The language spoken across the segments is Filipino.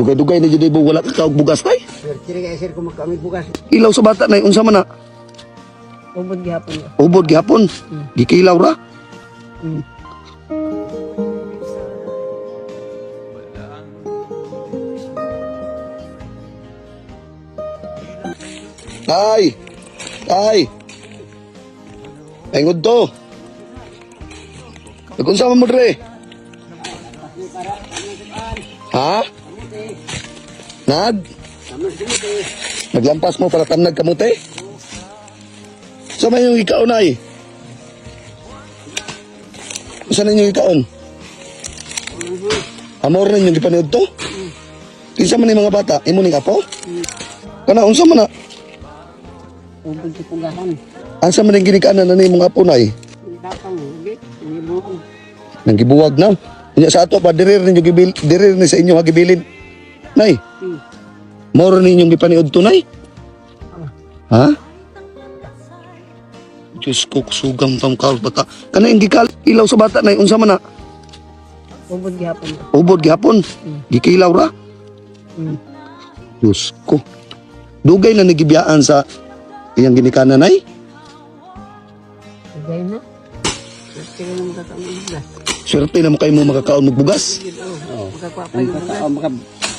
Dugay-dugay na jud mo wala ka kaog bugas tay. Sir, kaya sir kung magkami bugas. Ilaw sa bata nay unsa man na? Ubod gihapon. Ubod gihapon. Gikilaw ra. Tay! Tay! Pengod to. Nag-unsa man mo dre? Ha? Naglampas mo para tamnag kamote? Sa may yung ikaon ay? Saan na yung ikaon? Amor na yung ipanood to? Kinsa man yung mga bata? Imo ni kapo? Kana, unsa man na? Ubod sa pugahan. Asa man yung ginikaanan na ni mga punay? Datang, ulit. Inibukan. Nang gibuwag na. Nya sa ato pa dirir ninyo dirir ni sa inyo hagibilin. Nay. Moro ninyong gipaniud to nay? Ha? Diyos ko, sugang tam kaos bata. Kana yung gikal ilaw sa bata nay unsa man na? Ubod gihapon. Ubod gihapon. Gikilaw ra. Diyos ko. Dugay na nagibiyaan sa iyang ginikanan nay?Ugay na. Sige na magkakaon ng bugas. Swerte na mo kayo mo makakaon magbugas. Magkakapay ng bugas.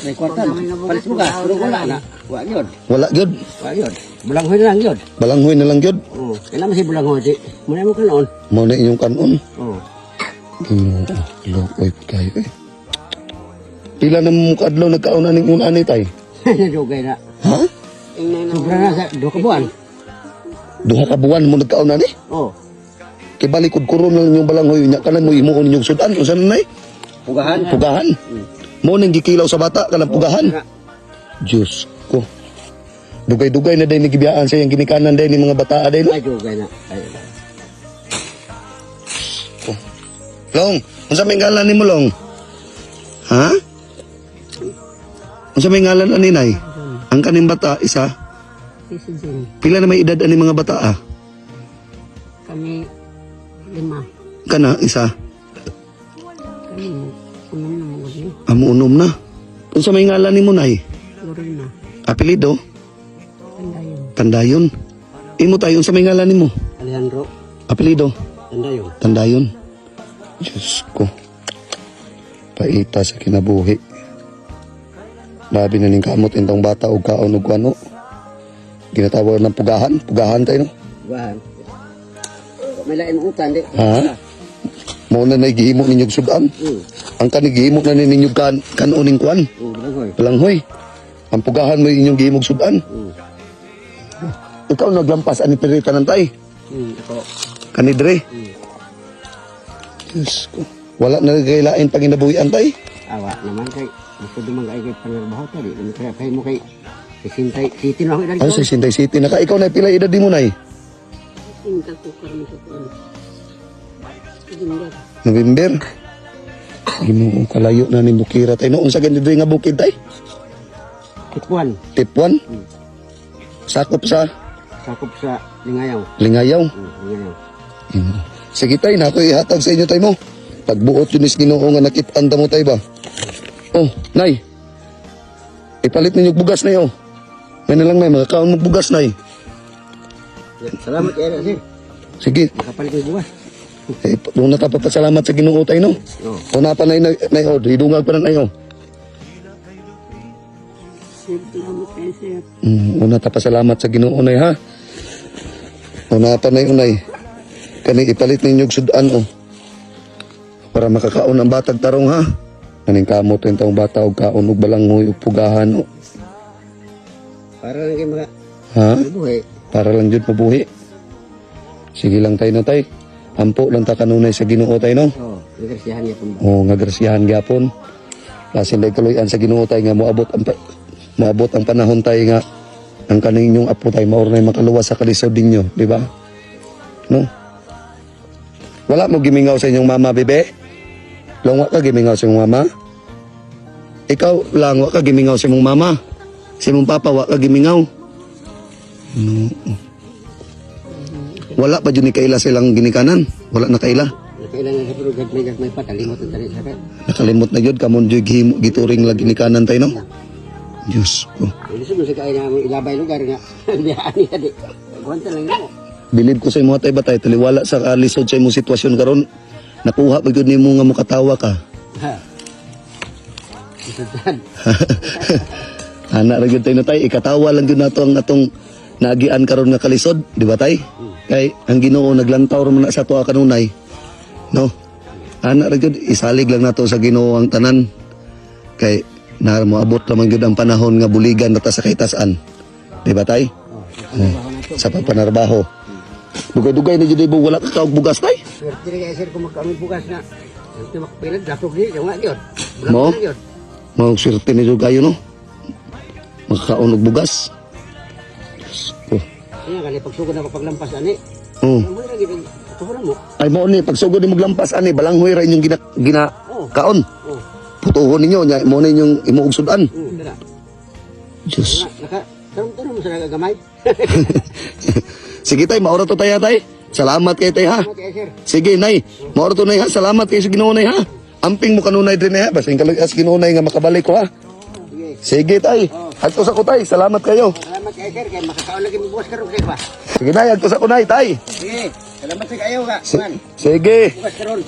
May kwartan, palis bugas, pero wala na. Wala yun. Wala gyud. Wala yun. Bulanghoy na lang yun. Balanghoy na lang gyud. Oo. Kailan mo si bulanghoy, di? Muna mo ka noon. Mao na inyong kanon. Oo. Lokoy kayo eh. Pila na mo kadlaw nagkaon aning una ni tay? Nadugay na. Ha? Sobra na sa 2 ka buwan. Duha ka buwan mo nagkaon ani? Oo. Kay balikod kuron lang yung balanghoy nya kanan mo imuon yung sudan unsa na nay? Pugahan. Pugahan. Mo nang gikilaw sa bata kanang pugahan. Diyos ko. Dugay-dugay na din nagibiyaan sa iyang ginikanan din ni mga bata din. Ay, dugay na. Ay, Long, unsa may ngalan nimo Long? Ha? Unsa may ngalan ani nay? Ang kaning bata isa. Si Jen. Pila na may edad ani mga bata ah? Kami 5. Kana isa. Kami umum na mga ulit. Amuunom na. Unsa may ngalan nimo nay? Lorena. Apelyido? Tandayon. Tandayon. Imo tayo unsa may ngalan nimo? Alejandro, Apelyido? Tandayon. Tandayon. Diyos ko. Paita sa kinabuhi. Labi na ning kamot intong bata o kaon o ano. Ginatawag ng pugahan. Pugahan tayo no? Pugahan. May lain mong utan, di? Ha? Muna na gihimo ninyog sudan. Ang kanigihimo na ninyog kanuning kuan. Bulanghoy. Palanghoy. Ang pugahan mo inyong gihimog sudan. Ikaw naglampas ani pirita ng tay. Ako. Kanidre. Diyos ko. Wala na nagkailain pag inabuhian tay. Awa naman kay. Gusto naman kay panarbaho to, di? Naman kaya mo kay. Sintay, city na ako ilan Ano sa Sinday City? Naka ikaw na pila edad di mo nay? Inta ko karami sa kuwan. Gingar. November. Ginoo kalayo na ni Bukira tay no. Unsa gani diri nga bukid tay? Kitpuan. Tip 1. Sakop sa Sakop sa Lingayaw. Lingayaw. Lingayaw. Sige tay, na ako ihatag sa inyo tay mo. Pagbuot yun is Ginoo nga nakit-an ta mo tay ba? Oh, nay. Ipalit ninyo bugas na yo. May na lang nay, mga kaon magbugas nay. Salamat kaya sir. Sige. Nakapalit ng buwas. Eh, doon na tapapasalamat sa Ginoo tay no. Oo. Una pa nay od, hidungag pa na ayo. Sir, salamat kayo sir. Una tapasalamat sa Ginoo nay ha. Una pa nay unay. Kani ipalit ninyo og sudan oh. Para makakaon ang batag tarong ha. Kaning kamot yung taong bata og kaon og balanghoy og pugahan oh. Para lang kayo mga Ha? buhay. Para lang jud mabuhi. Sige lang tay no tay. Ampo lang ta kanunay sa Ginoo tay no. Oo. Nagrasiyahan niya po. Oh, nga grasyahan gyapon. Lasin day kaluyan sa Ginoo tay nga moabot ang panahon tay nga ang kaninyong apo tay maor na makaluwas sa kalisod ninyo, di ba? No? Wala mo gimingaw sa inyong mama, bebe? Long wa ka gimingaw sa inyong mama? Ikaw lang wa ka gimingaw sa imong mama? Si imong papa wa ka gimingaw? No. Wala pa jud ni kaila silang ginikanan. Wala na kaila. kailangan sa pero gagmay pa kalimot ang tali sa kay. Nakalimot na gyud kamon jud gituring lagi ni kanan tay no. Diyos ko. Hindi sa kaya na ilabay lugar nga. Biyaan niya di. Gwanta lang mo. Bilib ko sa imo tay batay taliwala sa kalisod sa imong sitwasyon karon. Nakuha pa gyud nimo nga mukatawa ka. Ha. Isatan. Ana ra gyud tay no tay ikatawa lang gyud nato ang atong naagian karon nga kalisod, di ba tay? Kay ang Ginoo naglantaw ra man na sa tuwa kanunay. No. Ana ra gyud isalig lang nato sa Ginoo ang tanan. Kay na moabot naman gyud ang panahon nga buligan nata sa kahitasan. Di ba tay? Sa pagpanarbaho. Dugay-dugay na jud ibo wala ka kaog bugas tay. Swerte rin kaya sir kung magkaroon bukas na. Ito makapilad, dasog niya, yung nga yun. Mo? Mau swerte ni jud kayo no. Makakaon og bugas. Oh. Kaya kali pagsugod na kapaglampas ani. Oh. Ang mga lagi ito mo. Ay mo ni pagsugod ni maglampas ani balanghoy ra inyong gina kaon. Oh. Putuhon ninyo nya mo na inyong imuog sudan. Dara. Diyos. Tarong mo sa nagagamay. Sige tay, maura to tay tay. Salamat kay tay ha. Kaya sir. Sige nay, maura to nay ha. Salamat kay sa Ginoo nay ha. Amping mo kanunay din ha. Basta kalugas Ginoo nay nga makabalik ko ha. Sige. Sige tay. Adto sa ko tay. Salamat kayo. Salamat kaya sir, kaya makakaon lagi mo bukas karon sir ba. Sige nay, adto sa ko nay tay. Sige. Salamat sa kayo ka. Sige. Bukas karon.